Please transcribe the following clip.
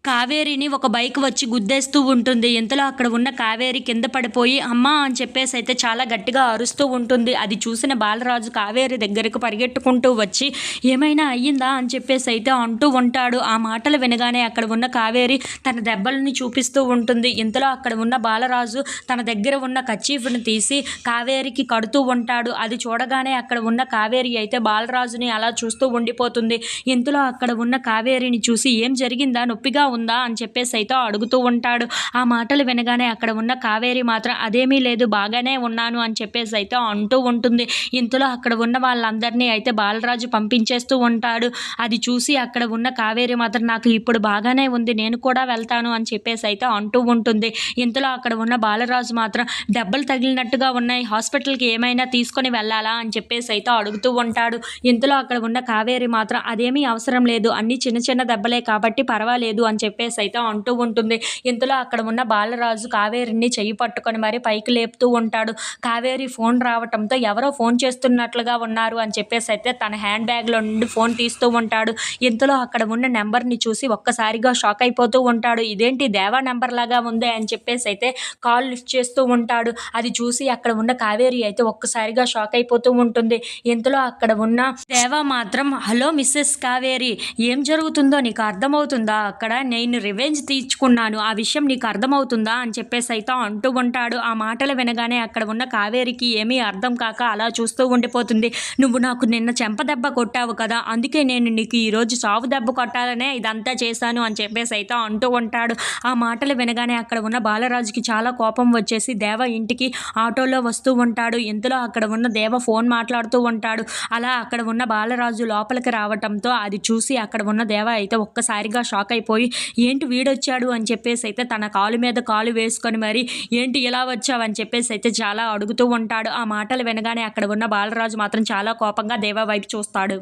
కావేరిని ఒక బైక్ వచ్చి గుద్దేస్తూ ఉంటుంది. ఇంతలో అక్కడ ఉన్న కావేరి కింద పడిపోయి అమ్మా అని చెప్పేసి అయితే చాలా గట్టిగా అరుస్తూ ఉంటుంది. అది చూసిన బాలరాజు కావేరి దగ్గరకు పరిగెట్టుకుంటూ వచ్చి ఏమైనా అయ్యిందా అని చెప్పేసి అయితే అంటూ ఉంటాడు. ఆ మాటలు వినగానే అక్కడ ఉన్న కావేరి తన దెబ్బలని చూపిస్తూ ఉంటుంది. ఇంతలో అక్కడ ఉన్న బాలరాజు తన దగ్గర ఉన్న కర్చీఫ్ని తీసి కావేరికి కడుతూ ఉంటాడు. అది చూడగానే అక్కడ ఉన్న కావేరి అయితే బాలరాజుని అలా చూస్తూ ఉండిపోతుంది. ఇంతలో అక్కడ ఉన్న కావేరిని చూసి ఏం జరిగిందా, నొప్పిగా ఉందా అని చెప్పేసి అయితే అడుగుతూ ఉంటాడు. ఆ మాటలు వినగానే అక్కడ ఉన్న కావేరి మాత్రం అదేమీ లేదు, బాగానే ఉన్నాను అని చెప్పేసి అయితే అంటూ ఉంటుంది. ఇంతలో అక్కడ ఉన్న వాళ్ళందరినీ అయితే బాలరాజు పంపించేస్తూ ఉంటాడు. అది చూసి అక్కడ ఉన్న కావేరి మాత్రం నాకు ఇప్పుడు బాగానే ఉంది, నేను కూడా వెళ్తాను అని చెప్పేసి అయితే అంటూ ఉంటుంది. ఇంతలో అక్కడ ఉన్న బాలరాజు మాత్రం దెబ్బలు తగిలినట్టుగా ఉన్నాయి, హాస్పిటల్కి ఏమైనా తీసుకొని వెళ్ళాలా అని చెప్పేసి అయితే అడుగుతూ ఉంటాడు. ఇంతలో అక్కడ ఉన్న కావేరి మాత్రం అదేమీ అవసరం లేదు, అన్ని చిన్న చిన్న దెబ్బలే కాబట్టి పర్వాలేదు అని చెప్పేసి అయితే అంటూ ఉంటుంది. ఇంతలో అక్కడ ఉన్న బాలరాజు కావేరిని చెయ్యి పట్టుకొని మరి పైకి లేపుతూ ఉంటాడు. కావేరి ఫోన్ రావటంతో ఎవరో ఫోన్ చేస్తున్నట్లుగా ఉన్నారు అని చెప్పేసి అయితే తన హ్యాండ్ బ్యాగ్లో నుండి ఫోన్ తీస్తూ ఉంటాడు. ఇంతలో అక్కడ ఉన్న నెంబర్ని చూసి ఒక్కసారిగా షాక్ అయిపోతూ ఉంటాడు. ఇదేంటి దేవా నెంబర్ లాగా ఉంది అని చెప్పేసి అయితే కాల్ లిఫ్ట్ చేస్తూ ఉంటాడు. అది చూసి అక్కడ ఉన్న కావేరి అయితే ఒక్కసారిగా షాక్ అయిపోతూ ఉంటుంది. ఇంతలో అక్కడ ఉన్న దేవా మాత్రం హలో మిస్సెస్ కావేరి, ఏం జరుగుతుందో నీకు అర్థమవుతుందా, అక్కడ నేను రివెంజ్ తీర్చుకున్నాను, ఆ విషయం నీకు అర్థమవుతుందా అని చెప్పేసి అయితే అంటూ ఉంటాడు. ఆ మాటలు వినగానే అక్కడ ఉన్న కావేరికి ఏమీ అర్థం కాక అలా చూస్తూ ఉండిపోతుంది. నువ్వు నాకు నిన్న చెంప దెబ్బ కొట్టావు కదా, అందుకే నేను నీకు ఈరోజు సావు దెబ్బ కొట్టాలనే ఇదంతా చేశాను అని చెప్పేసి అయితే అంటూ ఉంటాడు. ఆ మాటలు వినగానే అక్కడ ఉన్న బాలరాజుకి చాలా కోపం వచ్చేసి దేవ ఇంటికి ఆటోలో వస్తూ ఉంటాడు. ఇంతలో అక్కడ ఉన్న దేవ ఫోన్ మాట్లాడుతూ ఉంటాడు. అలా అక్కడ ఉన్న బాలరాజు లోపలికి రావటంతో అది చూసి అక్కడ ఉన్న దేవ అయితే ఒక్కసారిగా షాక్ అయిపోయి ఏంటి వీడొచ్చాడు అని చెప్పేసి అయితే తన కాలు మీద కాలు వేసుకొని మరి ఏంటి ఇలా వచ్చావు అని చెప్పేసి అయితే చాలా అడుగుతూ ఉంటాడు. ఆ మాటలు వినగానే అక్కడ ఉన్న బాలరాజు మాత్రం చాలా కోపంగా దేవ వైపు చూస్తాడు.